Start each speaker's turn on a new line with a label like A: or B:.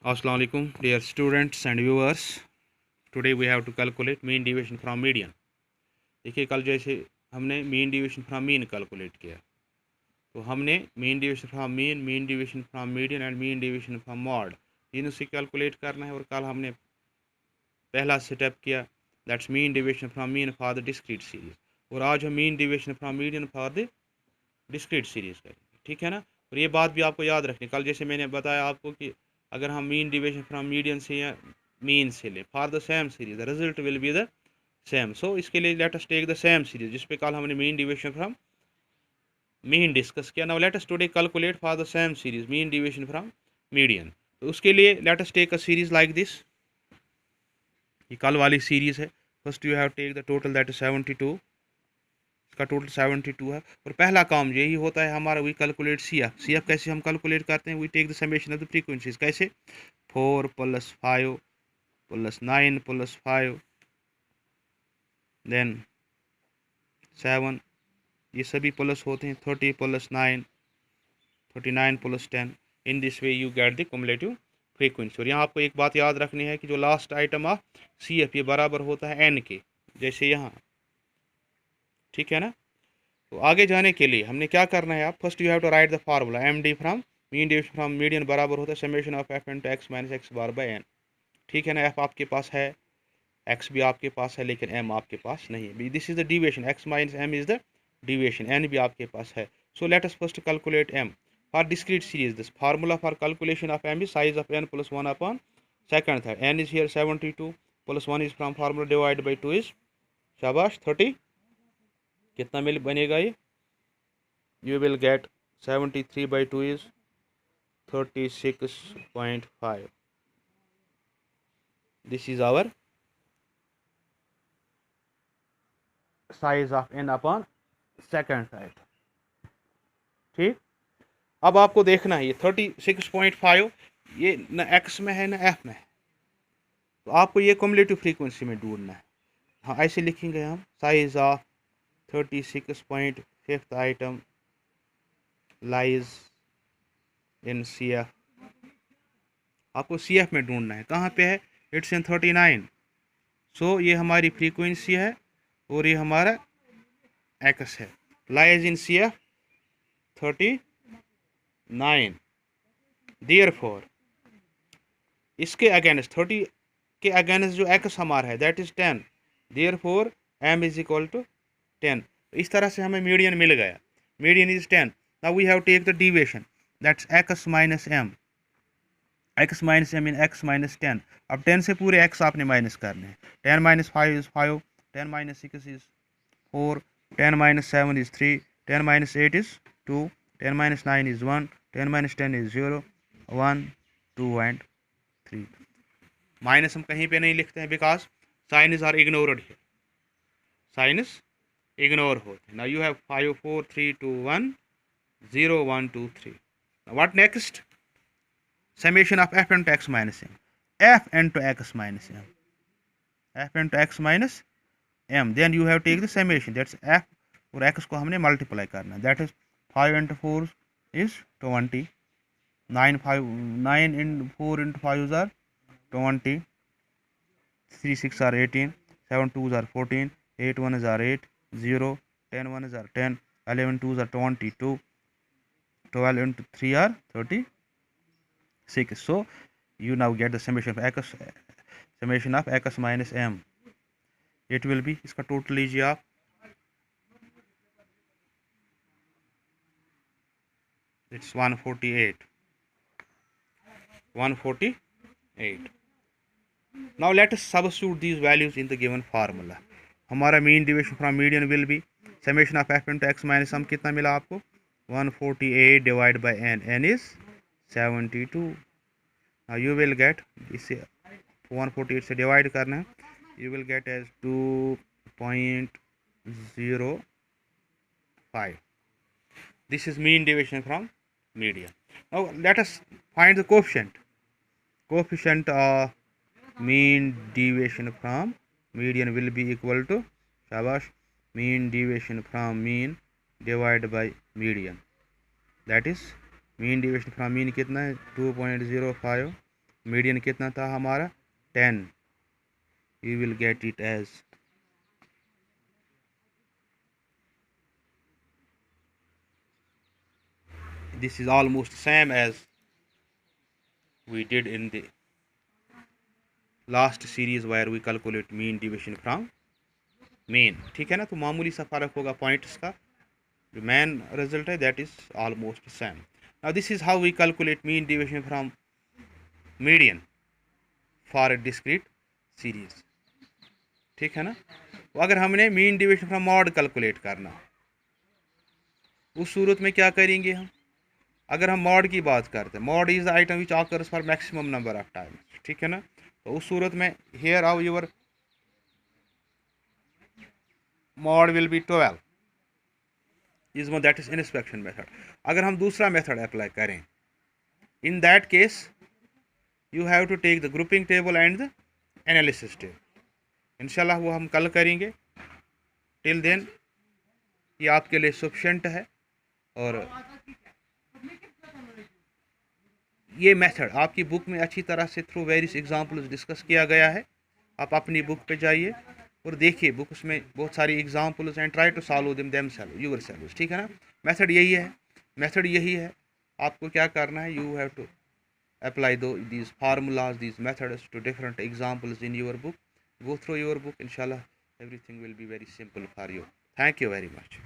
A: Assalamu alaikum dear students and viewers. Today we have to calculate mean deviation from median. देखिए कल जैसे हमने mean division from mean calculate किया, तो हमने mean division from mean division from median and mean division from mod तीनों से calculate करना है। और कल हमने पहला स्टेप किया, that's mean division from mean for the discrete series, और आज हम mean division from median for the discrete series करेंगे, ठीक है ना। और ये बात भी आपको याद रखनी, कल जैसे मैंने बताया आपको कि अगर हम मीन डिवीजन फ्रॉम मीडियन से या मीन से ले for the same series, the result will be the same. So इसके लिए let us take the same series जिस पे कल हमने mean division from mean discuss किया। Now let us today calculate for the same series mean division from median. तो उसके लिए let us take a series like this. ये कल वाली सीरीज है। First you have take the total that is 72, इसका total 72 है। और पहला काम यही होता है हमारा, वी कैलकुलेट सी एफ कैसे हम कैलकुलेट करते हैं, we take the summation of the frequencies. कैसे? 4 + 5 + 9 + 5 देन 7, ये सभी प्लस होते हैं। 30 + 9 39 + 10। In this way you get the cumulative frequency. और यहाँ आपको एक बात याद रखनी है कि जो last item of C F ये बराबर होता है एन के, जैसे यहाँ, ठीक है ना। तो आगे जाने के लिए हमने क्या करना है, आप first you have to write the formula M D from mean division from median बराबर होता है summation of F into X minus X bar by N, ठीक है ना। एफ आपके पास है, एक्स भी आपके पास है, लेकिन एम आपके पास नहीं है। This is the deviation, X minus M is the deviation, N भी आपके पास है। So let us first calculate M for discrete series. This formula for calculation of M is size of N plus 1 upon second third. N is here 72 + 1 is from formula divide by 2 is शाबाश 30। कितना मिल बनेगा ये? You will get 73/2 is 36.5. This is our size of n upon second side, ठीक। अब आपको देखना है ये 36.5 ये न x में है न f में है, तो आपको ये क्युमुलेटिव फ्रीक्वेंसी में ढूंढना है। हाँ ऐसे लिखेंगे हम, size of 36.5th item lies in C F. आपको सी एफ में ढूंढना है, कहाँ पे है? It's in 39। सो ये हमारी फ्रीक्वेंसी है और ये हमारा एक्स है। Lies in C F 39। Therefore इसके अगेंस्ट 30 के अगेंस्ट जो एक्स हमारा है that is 10, therefore M is equal to 10। इस तरह से हमें मीडियन मिल गया, median is 10। Now we have take the deviation that's X minus M, X minus M in X minus 10। अब 10 से पूरे एक्स आपने माइनस करने हैं। 10 - 5 is 5, 10 - 6 is 4, 10 - 7 is 3, 10 - 8 is 2, 10 - 9 is 1, 10 - 10 is 0, 1, 2 and 3। Minus हम कहीं पे नहीं लिखते हैं बिकॉज साइनस आर इग्नोर्ड है, साइनस इग्नोर होते हैं। Now you have 5 4 3 2 1 0 1 2 3। What next? Summation of f into x minus m, f into x minus m, f into x minus m, then you have take the summation that's f और x को हमने multiply करना है। That is 5 into 4 is 20, 9 into 4 into 5 are 20, 3 6 are 18, 7 2s are 14, 8 1s are 8, 0, 10 1s are 10, 11 2s are 22, 12 into 3 are 36. So you now get the summation of x minus m. It will be, इसका total लीजिए आप, it's 148. Now let us substitute these values in the given formula. हमारा mean deviation from median will be summation of f into x minus m कितना मिला आपको? 148 divided by n, n is 72. Now you will get, इसे 148 से divide करना है, you will get as 2.05. This is mean deviation from median. Now let us find the coefficient of mean deviation from median will be equal to, shabash, mean deviation from mean divided by median, that is mean deviation from mean कितना है? 2.05 median कितना था हमारा 10, we will get it as this is almost same as we did in the last series where we calculate mean deviation from mean. ठीक है ना, तो मामूली सा फर्क होगा पॉइंट्स का, जो मेन रिजल्ट है that is almost same. Now this is how we calculate mean division from median for a discrete series. ठीक है ना, तो अगर हमने mean division from mode calculate करना, उस सूरत में क्या करेंगे हम. अगर हम मॉड की बात करते हैं, mode is the item which occurs for maximum number of times. ठीक है ना, तो उस सूरत में here our your mode will be 12 is that is inspection method. अगर हम दूसरा मेथड अप्लाई करें, in that case you have to take the grouping table and the analysis table. इंशाल्लाह वो हम कल करेंगे. टिल देन ये आपके लिए सफिशेंट है, और ये मेथड आपकी बुक में अच्छी तरह से थ्रू वेरियस एग्जांपल्स डिस्कस किया गया है. आप अपनी बुक पे जाइए और देखिए, बुक उसमें बहुत सारी examples and try to solve them self yourself. ठीक है ना, मेथड यही है, मेथड यही है. आपको क्या करना है, you have to apply these formulas, these methods to different examples in your book. Go through your book, inshallah everything will be very simple for you. Thank you very much.